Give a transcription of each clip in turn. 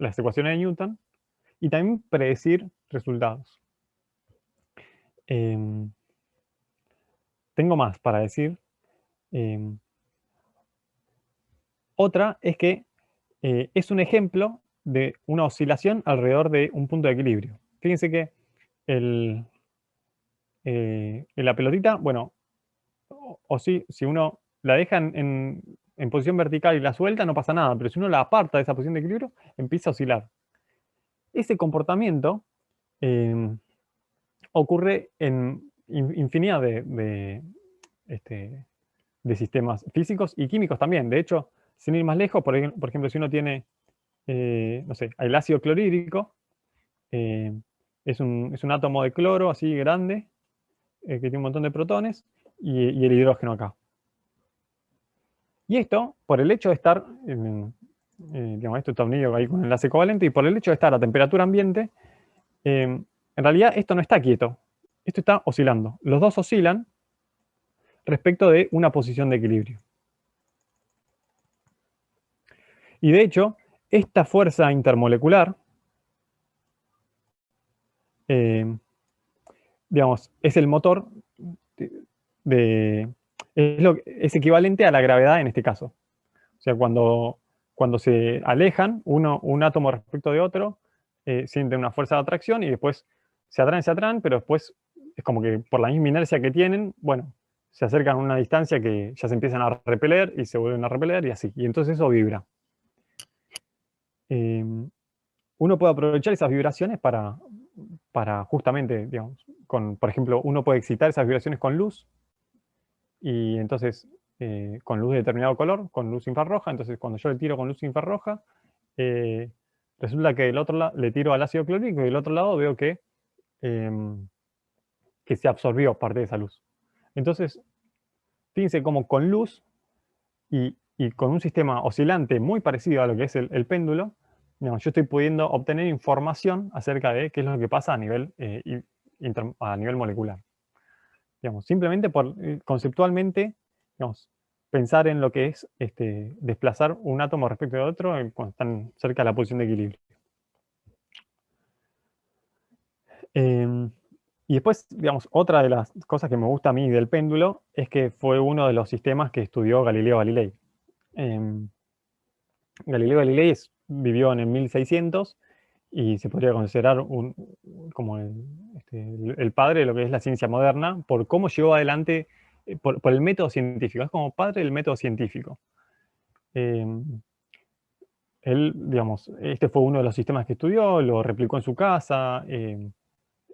las ecuaciones de Newton y también predecir resultados. Tengo más para decir. Otra es que es un ejemplo de una oscilación alrededor de un punto de equilibrio. Fíjense que en la pelotita, bueno, o si uno la deja en posición vertical y la suelta, no pasa nada, pero si uno la aparta de esa posición de equilibrio, empieza a oscilar. Ese comportamiento ocurre en infinidad de sistemas físicos y químicos también. De hecho, sin ir más lejos, por ejemplo, si uno tiene, no sé, el ácido clorhídrico, es un átomo de cloro así grande, que tiene un montón de protones, y el hidrógeno acá. Y esto, por el hecho de estar, digamos, esto está unido ahí con enlace covalente, y por el hecho de estar a temperatura ambiente, en realidad esto no está quieto, esto está oscilando. Los dos oscilan respecto de una posición de equilibrio. Y de hecho, esta fuerza intermolecular, digamos, es el motor es equivalente a la gravedad en este caso. O sea, cuando se alejan un átomo respecto de otro, sienten una fuerza de atracción y después se atraen, pero después es como que por la misma inercia que tienen, bueno, se acercan a una distancia que ya se empiezan a repeler y se vuelven a repeler y así. Y entonces eso vibra. Uno puede aprovechar esas vibraciones para justamente, digamos, por ejemplo, uno puede excitar esas vibraciones con luz, y entonces con luz de determinado color, con luz infrarroja. Entonces cuando yo le tiro con luz infrarroja, resulta que del otro lado le tiro al ácido clorhídrico y del otro lado veo que se absorbió parte de esa luz. Entonces, fíjense cómo con luz y con un sistema oscilante muy parecido a lo que es el péndulo, digamos, yo estoy pudiendo obtener información acerca de qué es lo que pasa a nivel molecular. Digamos, simplemente conceptualmente, digamos, pensar en lo que es desplazar un átomo respecto de otro cuando están cerca de la posición de equilibrio. Y después, digamos, otra de las cosas que me gusta a mí del péndulo es que fue uno de los sistemas que estudió Galileo Galilei. Galileo Galilei vivió en el 1600 y se podría considerar como el padre de lo que es la ciencia moderna, por cómo llevó adelante, por el método científico. Es como padre del método científico. Él, digamos, este fue uno de los sistemas que estudió, lo replicó en su casa,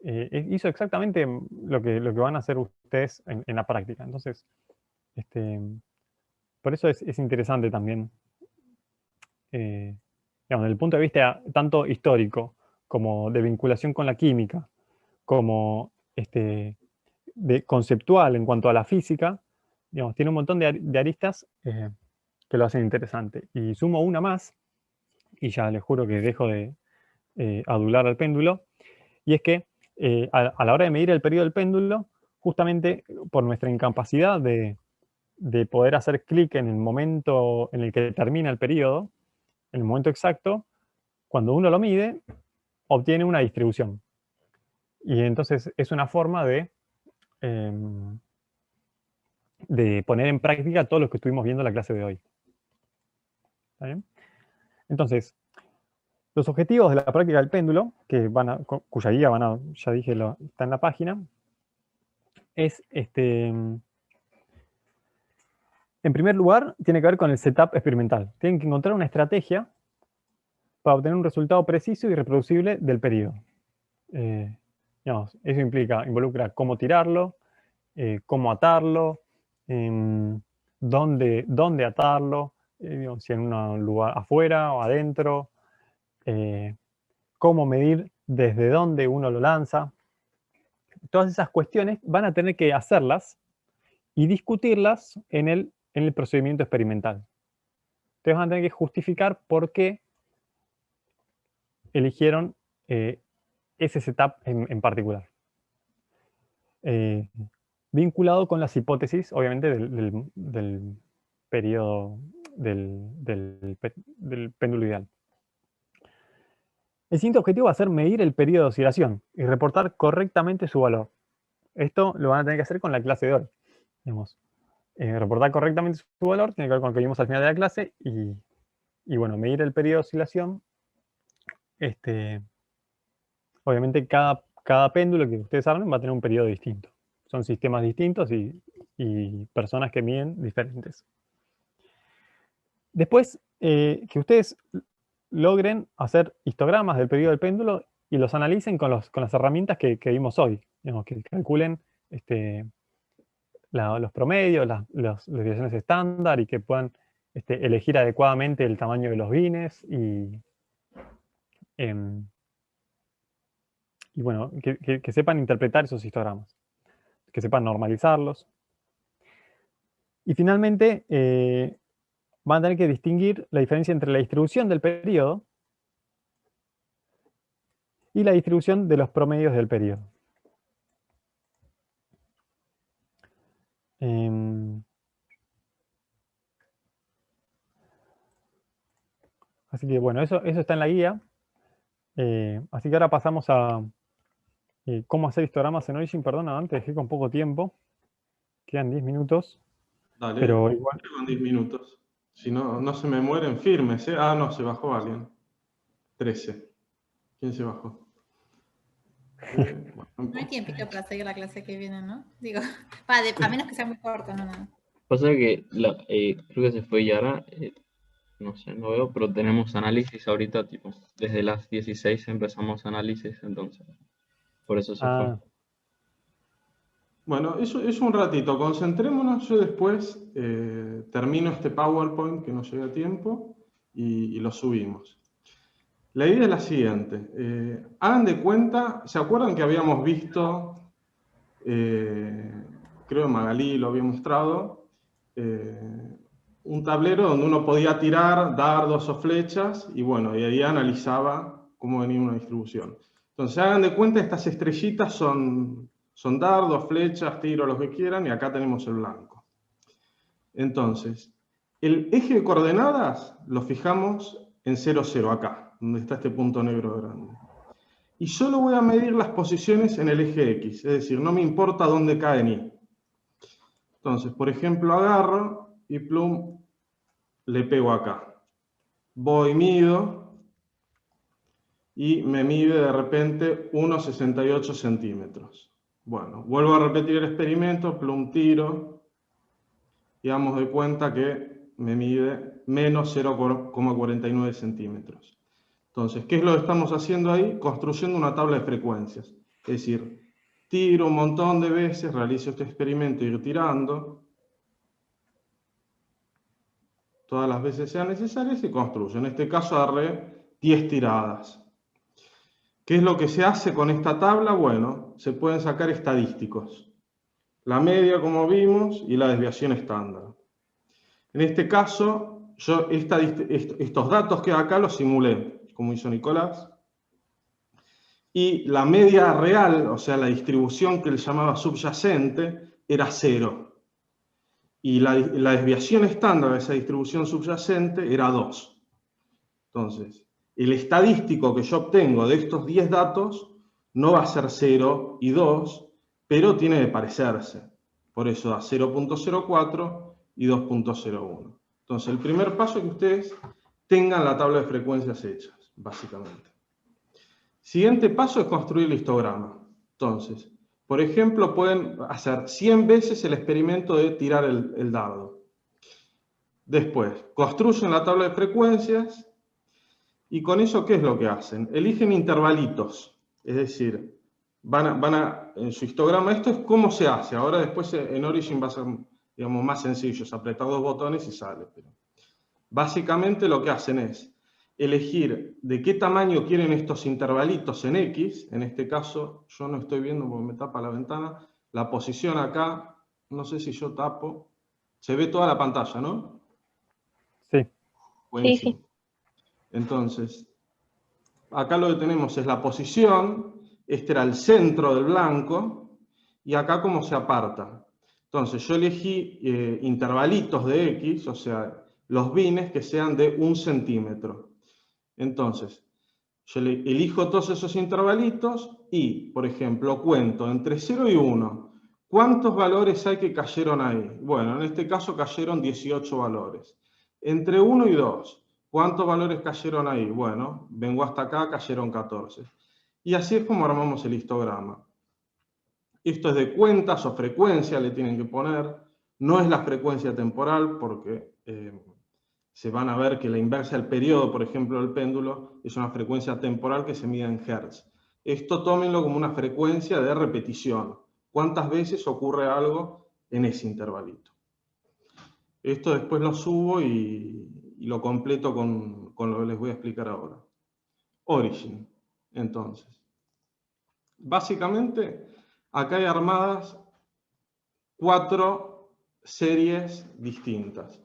hizo exactamente lo que van a hacer ustedes en la práctica. Entonces, por eso es interesante también, digamos, desde el punto de vista tanto histórico, como de vinculación con la química, como de conceptual en cuanto a la física, digamos, tiene un montón de aristas que lo hacen interesante. Y sumo una más, y ya les juro que dejo de adular al péndulo, y es que a la hora de medir el periodo del péndulo, justamente por nuestra incapacidad de poder hacer clic en el momento en el que termina el periodo, en el momento exacto, cuando uno lo mide, obtiene una distribución. Y entonces es una forma de poner en práctica todo lo que estuvimos viendo en la clase de hoy. ¿Está bien? Entonces, los objetivos de la práctica del péndulo, cuya guía ya dije, está en la página, es, en primer lugar, tiene que ver con el setup experimental. Tienen que encontrar una estrategia para obtener un resultado preciso y reproducible del periodo. Digamos, eso involucra cómo tirarlo, cómo atarlo, dónde atarlo, digamos, si en un lugar afuera o adentro, cómo medir desde dónde uno lo lanza. Todas esas cuestiones van a tener que hacerlas y discutirlas en el procedimiento experimental. Ustedes van a tener que justificar por qué eligieron ese setup en particular. Vinculado con las hipótesis, obviamente, del periodo del péndulo ideal. El siguiente objetivo va a ser medir el periodo de oscilación y reportar correctamente su valor. Esto lo van a tener que hacer con la clase de hoy. Digamos, reportar correctamente su valor tiene que ver con lo que vimos al final de la clase y bueno, medir el periodo de oscilación. Obviamente cada péndulo que ustedes armen va a tener un periodo distinto. Son sistemas distintos y personas que miden diferentes. Después, que ustedes logren hacer histogramas del periodo del péndulo y los analicen con las herramientas que vimos hoy. Digamos, que calculen los promedios, las desviaciones estándar y que puedan elegir adecuadamente el tamaño de los bines em, y bueno, que sepan interpretar esos histogramas, que sepan normalizarlos. Y finalmente, van a tener que distinguir la diferencia entre la distribución del periodo y la distribución de los promedios del periodo. Así que bueno, eso está en la guía. Así que ahora pasamos a cómo hacer histogramas en Origin. Perdona, antes dejé con poco tiempo. Quedan 10 minutos. Dale, Pero igual. quedan 10 minutos. Si no, no se me mueren firmes, ¿eh? Ah, no, se bajó alguien. 13. ¿Quién se bajó? Bueno, no hay tiempito para seguir la clase que viene, ¿no? Digo, a menos que sea muy corto, no. Pasa que creo que se fue Yara, no sé, no veo, pero tenemos análisis ahorita, tipo, desde las 16 empezamos análisis, entonces, por eso se fue. Bueno, eso es un ratito, concentrémonos, yo después termino este PowerPoint que no llega a tiempo y lo subimos. La idea es la siguiente, hagan de cuenta, ¿se acuerdan que habíamos visto, creo Magalí lo había mostrado, un tablero donde uno podía tirar dardos o flechas y bueno, y ahí analizaba cómo venía una distribución. Entonces hagan de cuenta, estas estrellitas son dardos, flechas, tiros, lo que quieran, y acá tenemos el blanco. Entonces, el eje de coordenadas lo fijamos en 0, 0, acá, donde está este punto negro grande. Y solo voy a medir las posiciones en el eje X, es decir, no me importa dónde cae en Y. Entonces, por ejemplo, agarro y plum, le pego acá. Voy, mido, y me mide de repente 1,68 centímetros. Bueno, vuelvo a repetir el experimento, plum, tiro, y damos de cuenta que me mide menos 0,49 centímetros. Entonces, ¿qué es lo que estamos haciendo ahí? Construyendo una tabla de frecuencias. Es decir, tiro un montón de veces, realizo este experimento, ir tirando, todas las veces sean necesarias y construyo. En este caso agarré 10 tiradas. ¿Qué es lo que se hace con esta tabla? Bueno, se pueden sacar estadísticos. La media, como vimos, y la desviación estándar. En este caso, yo estos datos que acá los simulé, como hizo Nicolás. Y la media real, o sea, la distribución que él llamaba subyacente, era 0. Y la desviación estándar de esa distribución subyacente era 2. Entonces, el estadístico que yo obtengo de estos 10 datos no va a ser 0 y 2, pero tiene que parecerse. Por eso da 0.04 y 2.01. Entonces, el primer paso es que ustedes tengan la tabla de frecuencias hechas, básicamente. Siguiente paso es construir el histograma. Entonces, por ejemplo, pueden hacer 100 veces el experimento de tirar el dardo. Después, construyen la tabla de frecuencias y con eso, ¿qué es lo que hacen? Eligen intervalitos, es decir, en su histograma, esto es cómo se hace. Ahora después en Origin va a ser, digamos, más sencillo, es apretar 2 botones y sale. Pero básicamente lo que hacen es elegir de qué tamaño quieren estos intervalitos en X. En este caso, yo no estoy viendo porque me tapa la ventana. La posición acá, no sé si yo tapo. Se ve toda la pantalla, ¿no? Sí. Buenísimo. Sí. Entonces, acá lo que tenemos es la posición. Este era el centro del blanco. Y acá cómo se aparta. Entonces, yo elegí intervalitos de X, o sea, los bines que sean de 1 centímetro. Entonces, Yo elijo todos esos intervalitos y, por ejemplo, cuento entre 0 y 1. ¿Cuántos valores hay que cayeron ahí? Bueno, en este caso cayeron 18 valores. Entre 1 y 2, ¿cuántos valores cayeron ahí? Bueno, vengo hasta acá, cayeron 14. Y así es como armamos el histograma. Esto es de cuentas o frecuencia, le tienen que poner. No es la frecuencia temporal porque se van a ver que la inversa del periodo, por ejemplo, del péndulo, es una frecuencia temporal que se mide en Hertz. Esto tómenlo como una frecuencia de repetición. ¿Cuántas veces ocurre algo en ese intervalito? Esto después lo subo y lo completo con lo que les voy a explicar ahora. Origin, entonces. Básicamente, acá hay armadas 4 series distintas.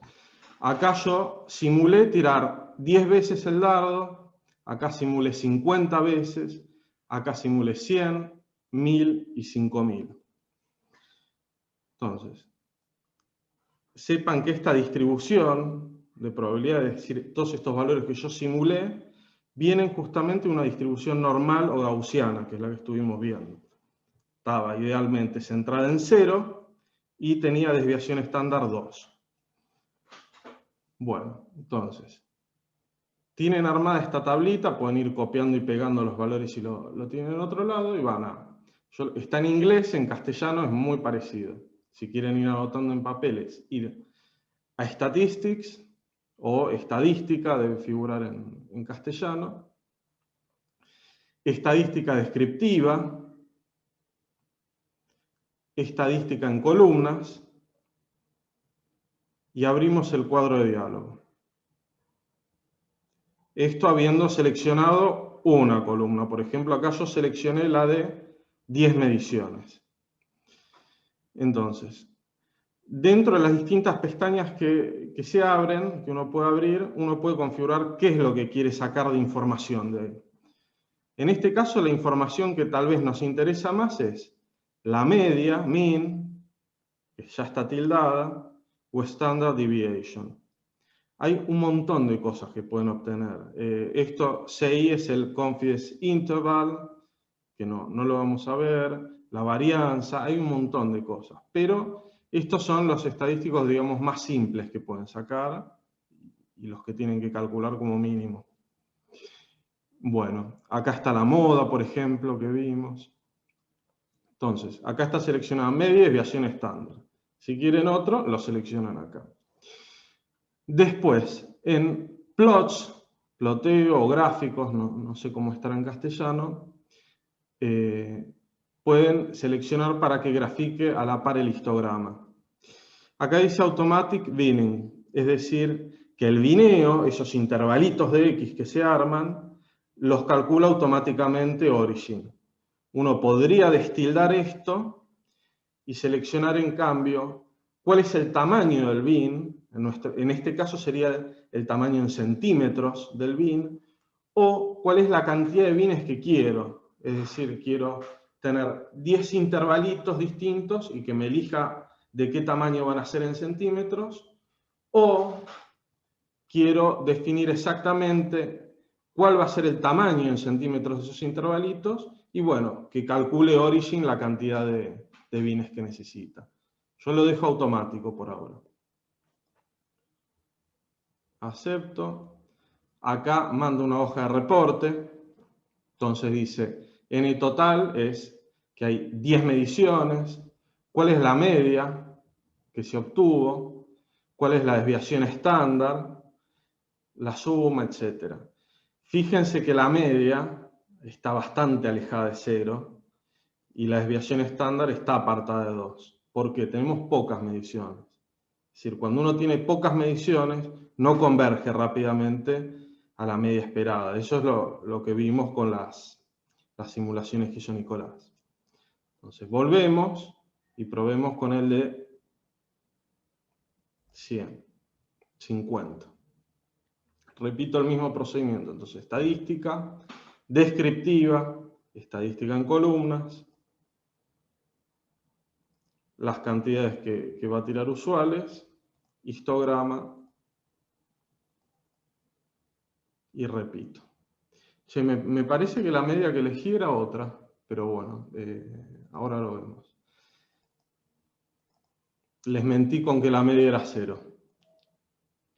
Acá yo simulé tirar 10 veces el dardo, acá simulé 50 veces, acá simulé 100, 1000 y 5000. Entonces, sepan que esta distribución de probabilidad, es decir, todos estos valores que yo simulé, vienen justamente de una distribución normal o gaussiana, que es la que estuvimos viendo. Estaba idealmente centrada en 0 y tenía desviación estándar 2. Bueno, entonces, tienen armada esta tablita, pueden ir copiando y pegando los valores si lo tienen en otro lado y van a... está en inglés, en castellano es muy parecido. Si quieren ir anotando en papeles, ir a Statistics o Estadística, debe figurar en castellano. Estadística descriptiva, Estadística en columnas, y abrimos el cuadro de diálogo. Esto habiendo seleccionado una columna. Por ejemplo, acá yo seleccioné la de 10 mediciones. Entonces, dentro de las distintas pestañas que se abren, que uno puede abrir, uno puede configurar qué es lo que quiere sacar de información de ahí. En este caso, la información que tal vez nos interesa más es la media, mean, que ya está tildada, o standard deviation. Hay un montón de cosas que pueden obtener. Esto, CI es el confidence interval, que no lo vamos a ver, la varianza, hay un montón de cosas. Pero estos son los estadísticos, digamos, más simples que pueden sacar y los que tienen que calcular como mínimo. Bueno, acá está la moda, por ejemplo, que vimos. Entonces, acá está seleccionada media y desviación estándar. Si quieren otro, lo seleccionan acá. Después, en plots, ploteo o gráficos, no sé cómo estará en castellano, pueden seleccionar para que grafique a la par el histograma. Acá dice Automatic Binning, es decir, que el bineo, esos intervalitos de X que se arman, los calcula automáticamente Origin. Uno podría destildar esto y seleccionar en cambio cuál es el tamaño del bin, en este caso sería el tamaño en centímetros del bin, o cuál es la cantidad de bines que quiero. Es decir, quiero tener 10 intervalitos distintos y que me elija de qué tamaño van a ser en centímetros, o quiero definir exactamente cuál va a ser el tamaño en centímetros de esos intervalitos, y bueno, que calcule Origin la cantidad de bines que necesita. Yo lo dejo automático por ahora. Acepto. Acá mando una hoja de reporte. Entonces dice, N total es que hay 10 mediciones. ¿Cuál es la media que se obtuvo? ¿Cuál es la desviación estándar? La suma, etc. Fíjense que la media está bastante alejada de 0 y la desviación estándar está apartada de 2. Porque tenemos pocas mediciones. Es decir, cuando uno tiene pocas mediciones, no converge rápidamente a la media esperada. Eso es lo que vimos con las simulaciones que hizo Nicolás. Entonces, volvemos y probemos con el de 100, 50. Repito el mismo procedimiento. Entonces, estadística, descriptiva, estadística en columnas, las cantidades que va a tirar usuales, histograma, y repito. Che, me parece que la media que elegí era otra, pero bueno, ahora lo vemos. Les mentí con que la media era 0.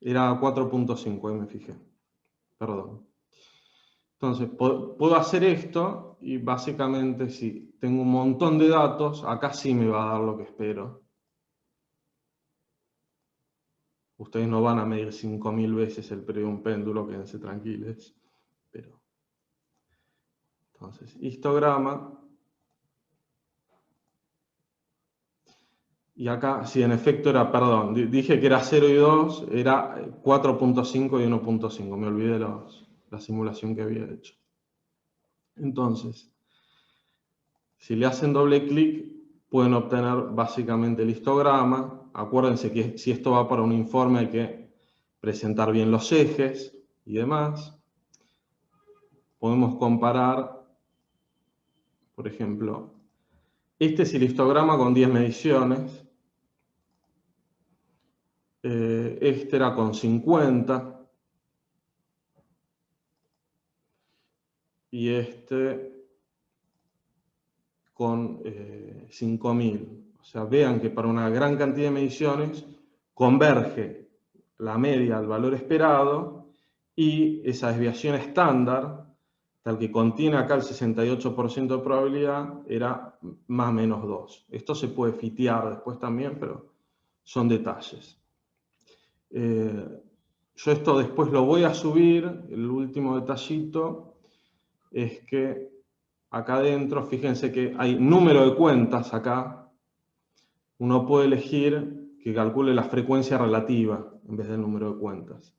Era 4.5, ahí me fijé. Perdón. Entonces, puedo hacer esto y básicamente si tengo un montón de datos, acá sí me va a dar lo que espero. Ustedes no van a medir 5.000 veces el periodo de un péndulo, quédense tranquilos. Pero, entonces, histograma. Y acá, sí, en efecto era, perdón, dije que era 0 y 2, era 4.5 y 1.5. Me olvidé la simulación que había hecho. Entonces, si le hacen doble clic, pueden obtener básicamente el histograma. Acuérdense que si esto va para un informe hay que presentar bien los ejes y demás. Podemos comparar, por ejemplo, este es el histograma con 10 mediciones. Este era con 50. Y este con 5.000. O sea, vean que para una gran cantidad de mediciones converge la media al valor esperado y esa desviación estándar, tal que contiene acá el 68% de probabilidad, era más o menos 2. Esto se puede fitear después también, pero son detalles. Yo esto después lo voy a subir. El último detallito es que acá adentro, fíjense que hay número de cuentas acá. Uno puede elegir que calcule la frecuencia relativa en vez del número de cuentas.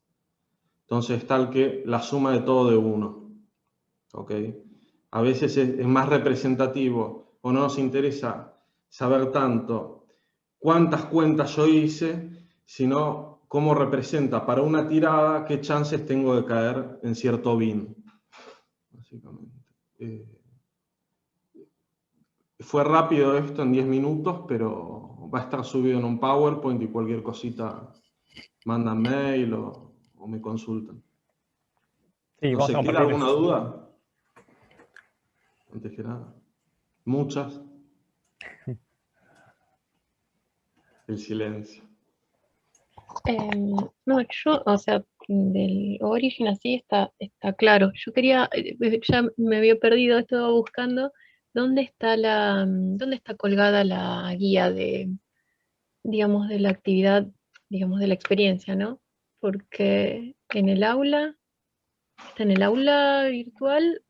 Entonces, tal que la suma de todo de 1. ¿Ok? A veces es más representativo o no nos interesa saber tanto cuántas cuentas yo hice, sino cómo representa para una tirada qué chances tengo de caer en cierto bin. Básicamente. Fue rápido esto en 10 minutos, pero va a estar subido en un PowerPoint y cualquier cosita mandan mail o me consultan. Sí, No vamos sé, a ¿queda compartir alguna eso. duda? Antes que nada. Muchas. El silencio. No, yo, o sea, del origen así está claro. Yo quería, ya me había perdido, estaba buscando dónde está colgada la guía de, digamos, de la actividad, digamos, de la experiencia, ¿no? Porque está en el aula virtual